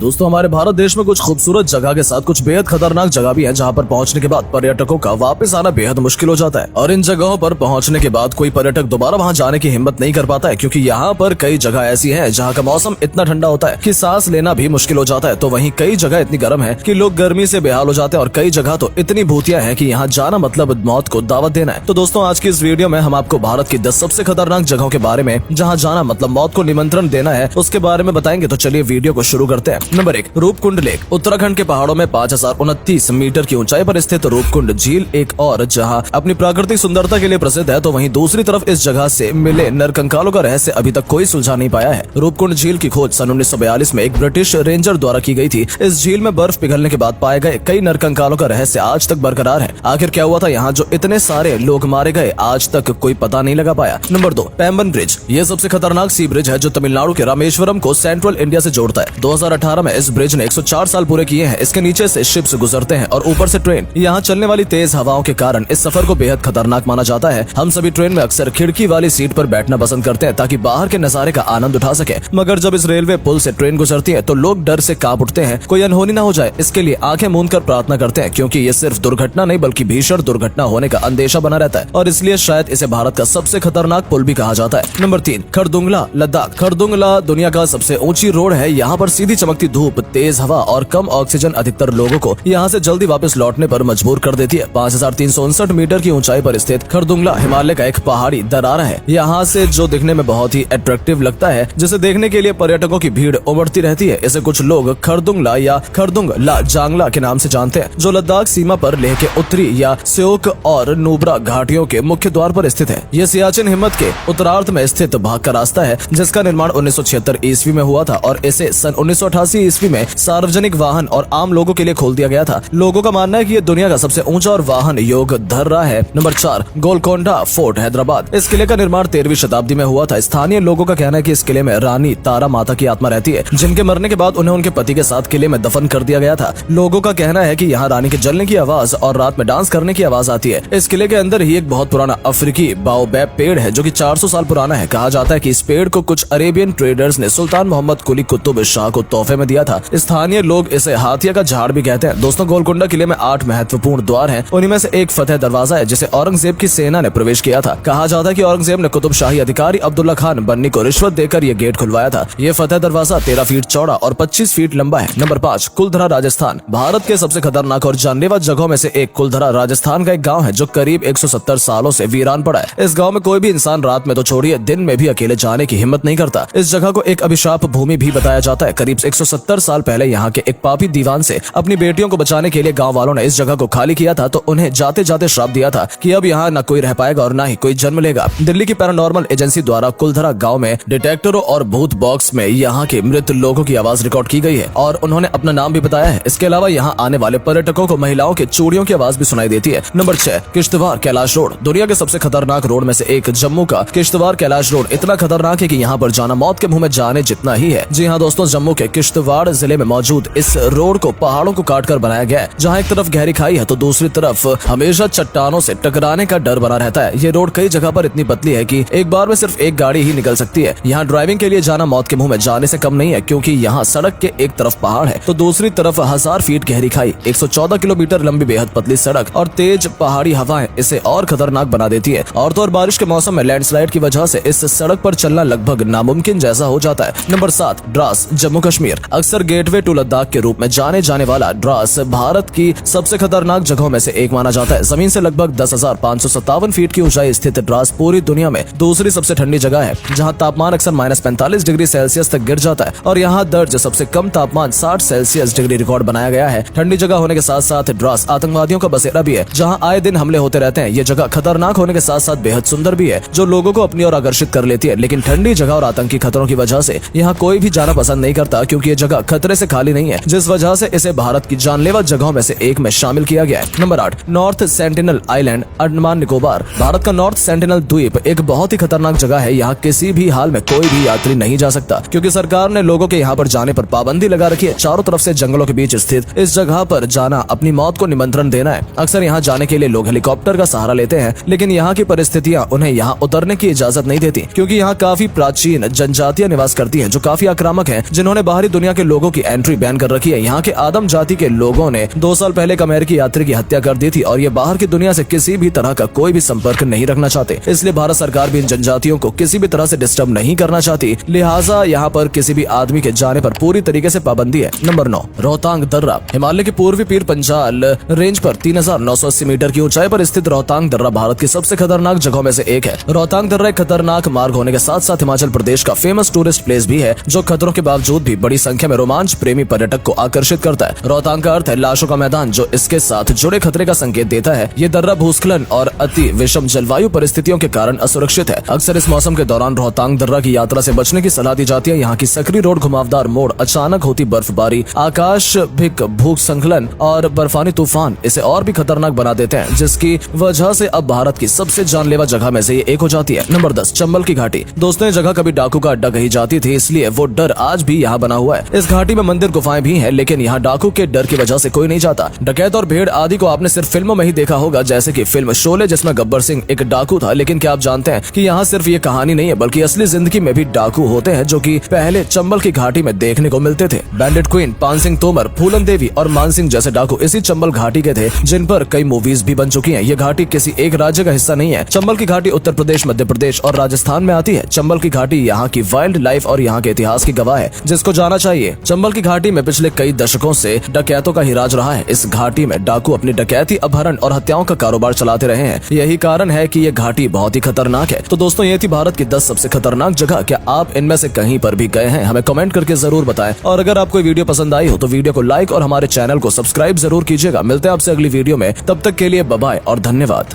दोस्तों हमारे भारत देश में कुछ खूबसूरत जगह के साथ कुछ बेहद खतरनाक जगह भी है, जहाँ पर पहुंचने के बाद पर्यटकों का वापस आना बेहद मुश्किल हो जाता है। और इन जगहों पर पहुंचने के बाद कोई पर्यटक दोबारा वहां जाने की हिम्मत नहीं कर पाता है, क्योंकि यहाँ पर कई जगह ऐसी हैं जहाँ का मौसम इतना ठंडा होता है कि सांस लेना भी मुश्किल हो जाता है। तो वहीं कई जगह इतनी गर्म है कि लोग गर्मी से बेहाल हो जाते हैं, और कई जगह तो इतनी भूतिया है कि यहाँ जाना मतलब मौत को दावत देना है। तो दोस्तों आज की इस वीडियो में हम आपको भारत की 10 सबसे खतरनाक जगहों के बारे में, जहाँ जाना मतलब मौत को निमंत्रण देना है, उसके बारे में बताएंगे। तो चलिए वीडियो को शुरू करते हैं। Number 1, Roopkund lake. उत्तराखंड के पहाड़ों में 5029 मीटर की ऊंचाई पर स्थित रूपकुंड झील एक और जहां अपनी प्राकृतिक सुंदरता के लिए प्रसिद्ध है, तो वहीं दूसरी तरफ इस जगह से मिले नरकंकालों का रहस्य अभी तक कोई सुलझा नहीं पाया है। रूपकुंड झील की खोज सन 1942 में एक ब्रिटिश रेंजर द्वारा की गई थी। इस झील में बर्फ पिघलने के बाद पाए गए कई नरकंकालों का रहस्य आज तक बरकरार है। आखिर क्या हुआ था यहाँ जो इतने सारे लोग मारे गए, आज तक कोई पता नहीं लगा पाया। Number 2, Pamban bridge. ये सबसे खतरनाक सी ब्रिज है जो तमिलनाडु के रामेश्वरम को सेंट्रल इंडिया से जोड़ता है। 2018 में इस ब्रिज ने 104 साल पूरे किए हैं। इसके नीचे से शिप्स गुजरते हैं और ऊपर से ट्रेन। यहाँ चलने वाली तेज हवाओं के कारण इस सफर को बेहद खतरनाक माना जाता है। हम सभी ट्रेन में अक्सर खिड़की वाली सीट पर बैठना पसंद करते हैं ताकि बाहर के नजारे का आनंद उठा सके, मगर जब इस रेलवे पुल से ट्रेन गुजरती है तो लोग डर से कांप उठते हैं। कोई अनहोनी न हो जाए इसके लिए आंखें मूंद कर प्रार्थना करते हैं, क्योंकि ये सिर्फ दुर्घटना नहीं बल्कि भीषण दुर्घटना होने का अंदेशा बना रहता है, और इसलिए शायद इसे भारत का सबसे खतरनाक पुल भी कहा जाता है। नंबर 3, खरदुंगला लद्दाख। खरदुंगला दुनिया का सबसे ऊंची रोड है। यहाँ पर सीधी चमकती धूप, तेज हवा और कम ऑक्सीजन अधिकतर लोगों को यहाँ से जल्दी वापस लौटने पर मजबूर कर देती है। 5359 मीटर की ऊंचाई पर स्थित खरदुंगला हिमालय का एक पहाड़ी दरारा है। यहाँ से जो दिखने में बहुत ही अट्रैक्टिव लगता है, जिसे देखने के लिए पर्यटकों की भीड़ उमड़ती रहती है। इसे कुछ लोग खरदुंगला या खरदुंगला जांगला के नाम से जानते हैं, जो लद्दाख सीमा पर लेह के उत्तरी या स्योक और नुब्रा घाटियों के मुख्य द्वार पर स्थित है। ये सियाचिन हिमत के उत्तरार्ध में स्थित भाग का रास्ता है, जिसका निर्माण 1976 ईस्वी में हुआ था और इसे सन 1988 ईस्वी में सार्वजनिक वाहन और आम लोगों के लिए खोल दिया गया था। लोगों का मानना है कि ये दुनिया का सबसे ऊंचा और वाहन योग्य दर्रा है। Number 4, Golconda fort Hyderabad. इस किले का निर्माण 13वीं शताब्दी में हुआ था। स्थानीय लोगों का कहना है कि इस किले में रानी तारा माता की आत्मा रहती है, जिनके मरने के बाद उन्हें उनके पति के साथ किले में दफन कर दिया गया था। लोगों का कहना है कि यहाँ रानी के जलने की आवाज और रात में डांस करने की आवाज आती है। इस किले के अंदर ही एक बहुत पुराना अफ्रीकी बाओबैब पेड़ है, जो कि 400 साल पुराना है। कहा जाता है कि इस पेड़ को कुछ अरेबियन ट्रेडर्स ने सुल्तान मोहम्मद कुली कुतुब शाह को तोहफे में दिया था। स्थानीय लोग इसे हाथिया का झाड़ भी कहते हैं। दोस्तों गोलकोंडा किले में 8 महत्वपूर्ण द्वार हैं। उन्हीं में से एक फतेह दरवाजा है, जिसे औरंगजेब की सेना ने प्रवेश किया था। कहा जाता है कि औरंगजेब ने कुतुब शाही अधिकारी अब्दुल्ला खान बन्नी को रिश्वत देकर ये गेट खुलवाया था। ये फतेह दरवाजा 13 फीट चौड़ा और 25 फीट लंबा है। नंबर 5, कुलधरा राजस्थान। भारत के सबसे खतरनाक और जानलेवा जगहों में से एक कुलधरा राजस्थान का एक गाँव है, जो करीब 170 सालों से वीरान पड़ा है। इस गाँव में कोई भी इंसान रात में तो छोड़िए, दिन में भी अकेले जाने की हिम्मत नहीं करता। इस जगह को एक अभिशाप भूमि भी बताया जाता है। करीब 170 साल पहले यहाँ के एक पापी दीवान से अपनी बेटियों को बचाने के लिए गांव वालों ने इस जगह को खाली किया था, तो उन्हें जाते जाते श्राप दिया था कि अब यहाँ न कोई रह पाएगा और न ही कोई जन्म लेगा। दिल्ली की पैरानॉर्मल एजेंसी द्वारा कुलधरा गांव में डिटेक्टरों और भूत बॉक्स में यहाँ के मृत लोगों की आवाज रिकॉर्ड की गई है, और उन्होंने अपना नाम भी बताया है। इसके अलावा यहाँ आने वाले पर्यटकों को महिलाओं के चूड़ियों की आवाज भी सुनाई देती है। Number 6, Kishtwar Kailash road. दुनिया के सबसे खतरनाक रोड में से एक जम्मू का किश्तवाड़ कैलाश रोड इतना खतरनाक है कि यहाँ पर जाना मौत के मुंह में जाने जितना ही है। जी हाँ दोस्तों, जम्मू के किश्तवाड़ जिले में मौजूद इस रोड को पहाड़ों को काटकर बनाया गया है, जहाँ एक तरफ गहरी खाई है तो दूसरी तरफ हमेशा चट्टानों से टकराने का डर बना रहता है। ये रोड कई जगह पर इतनी पतली है कि एक बार में सिर्फ एक गाड़ी ही निकल सकती है। यहाँ ड्राइविंग के लिए जाना मौत के मुंह में जाने से कम नहीं है, क्योंकि यहाँ सड़क के एक तरफ पहाड़ है तो दूसरी तरफ 1000 फीट गहरी खाई, 114 किलोमीटर लंबी बेहद पतली सड़क और तेज पहाड़ी हवाएं इसे और खतरनाक बना देती है। और तो और बारिश के मौसम में लैंडस्लाइड की वजह से इस सड़क पर चलना लगभग नामुमकिन जैसा हो जाता है। नंबर 7, द्रास जम्मू कश्मीर। अक्सर गेटवे टू लद्दाख के रूप में जाने जाने वाला द्रास भारत की सबसे खतरनाक जगहों में से एक माना जाता है। जमीन से लगभग 10,557 फीट की ऊंचाई स्थित द्रास पूरी दुनिया में दूसरी सबसे ठंडी जगह है, जहां तापमान अक्सर -45 डिग्री सेल्सियस तक गिर जाता है, और यहाँ दर्ज सबसे कम तापमान 60 सेल्सियस डिग्री रिकॉर्ड बनाया गया है। ठंडी जगह होने के साथ साथ द्रास आतंकवादियों का बसेरा भी है, जहाँ आए दिन हमले होते रहते हैं। ये जगह खतरनाक होने के साथ साथ बेहद सुंदर भी है, जो लोगों को अपनी ओर आकर्षित कर लेती है। लेकिन ठंडी जगह और आतंकी खतरों की वजह से यहाँ कोई भी जाना पसंद नहीं करता, क्योंकि ये जगह खतरे से खाली नहीं है, जिस वजह से इसे भारत की जानलेवा जगहों में से एक में शामिल किया गया है। Number 8, north sentinel island Andaman Nicobar. Bharat का नॉर्थ सेंटिनल द्वीप एक बहुत ही खतरनाक जगह है। यहाँ किसी भी हाल में कोई भी यात्री नहीं जा सकता, क्योंकि सरकार ने लोगों के यहाँ पर जाने पर पाबंदी लगा रखी है। चारों तरफ से जंगलों के बीच स्थित इस जगह पर जाना अपनी मौत को निमंत्रण देना है। अक्सर यहाँ जाने के लिए लोग हेलीकॉप्टर का सहारा लेते हैं, लेकिन यहाँ की परिस्थितियाँ उन्हें यहाँ उतरने की इजाजत नहीं देती, क्योंकि यहाँ काफी प्राचीन जनजातियां निवास करती हैं, जो काफी आक्रामक हैं, जिन्होंने बाहरी दुनिया के लोगों की एंट्री बैन कर रखी है। यहाँ के आदम जाति के लोगों ने 2 साल पहले एक अमेरिकी यात्री की हत्या कर दी थी और ये बाहर की दुनिया से किसी भी तरह का कोई भी संपर्क नहीं रखना चाहते। इसलिए भारत सरकार भी इन जनजातियों को किसी भी तरह से डिस्टर्ब नहीं करना चाहती, लिहाजा यहाँ पर किसी भी आदमी के जाने पर पूरी तरीके से पाबंदी है। नंबर 9, रोहतांग दर्रा। हिमालय के पूर्वी पीर पंजाल रेंज पर 3980 मीटर की ऊंचाई पर स्थित रोहतांग दर्रा भारत की सबसे खतरनाक जगहों में से एक है। रोहतांग दर्रा एक खतरनाक मार्ग होने के साथ साथ हिमाचल प्रदेश का फेमस टूरिस्ट प्लेस भी है, जो खतरों के बावजूद भी बड़ी संख्या में रोमांच प्रेमी पर्यटक को आकर्षित करता है। रोहतांग का अर्थ है लाशों का मैदान, जो इसके साथ जुड़े खतरे का संकेत देता है। ये दर्रा भूस्खलन और अति विषम जलवायु परिस्थितियों के कारण असुरक्षित है। अक्सर इस मौसम के दौरान रोहतांग दर्रा की यात्रा से बचने की सलाह दी जाती है। यहाँ की सकरी रोड, घुमावदार मोड़, अचानक होती बर्फबारी, आकाश भिक भूस्खलन और बर्फानी तूफान इसे और भी खतरनाक बना देते हैं, जिसकी वजह से अब भारत की सबसे जानलेवा जगह में से ये एक हो जाती है। नंबर 10, चंबल की घाटी। दोस्तों, ये जगह कभी डाकू का अड्डा कही जाती थी, इसलिए वो डर आज भी यहाँ बना हुआ है। इस घाटी में मंदिर, गुफाएं भी हैं, लेकिन यहाँ डाकू के डर की वजह से कोई नहीं जाता। डकैत और भेड़ आदि को आपने सिर्फ फिल्मों में ही देखा होगा, जैसे कि फिल्म शोले, जिसमें गब्बर सिंह एक डाकू था। लेकिन क्या आप जानते हैं कि यहाँ सिर्फ ये कहानी नहीं है, बल्कि असली जिंदगी में भी डाकू होते हैं, जो कि पहले चंबल की घाटी में देखने को मिलते थे। बैंडिट क्वीन, पान सिंह तोमर, फूलन देवी और मान सिंह जैसे डाकू इसी चंबल घाटी के थे, जिन पर कई मूवीज भी बन चुकी हैं। ये घाटी किसी एक राज्य का हिस्सा नहीं है। चंबल की घाटी उत्तर प्रदेश, मध्य प्रदेश और राजस्थान में आती है। चंबल की घाटी यहाँ की वाइल्ड लाइफ और यहाँ के इतिहास की गवाह है, जिसको जाना चाहिए। चंबल की घाटी में पिछले कई दशकों से डकैतों का ही राज रहा है। इस घाटी में डाकू अपनी डकैती, अपहरण और हत्याओं का कारोबार चलाते रहे हैं। यही कारण है कि ये घाटी बहुत ही खतरनाक है। तो दोस्तों, ये थी भारत की 10 सबसे खतरनाक जगह। क्या आप इनमें से कहीं पर भी गए हैं? हमें कमेंट करके जरूर बताएं। और अगर आपको वीडियो पसंद आई हो तो वीडियो को लाइक और हमारे चैनल को सब्सक्राइब जरूर कीजिएगा। मिलते हैं आपसे अगली वीडियो में, तब तक के लिए बाय बाय और धन्यवाद।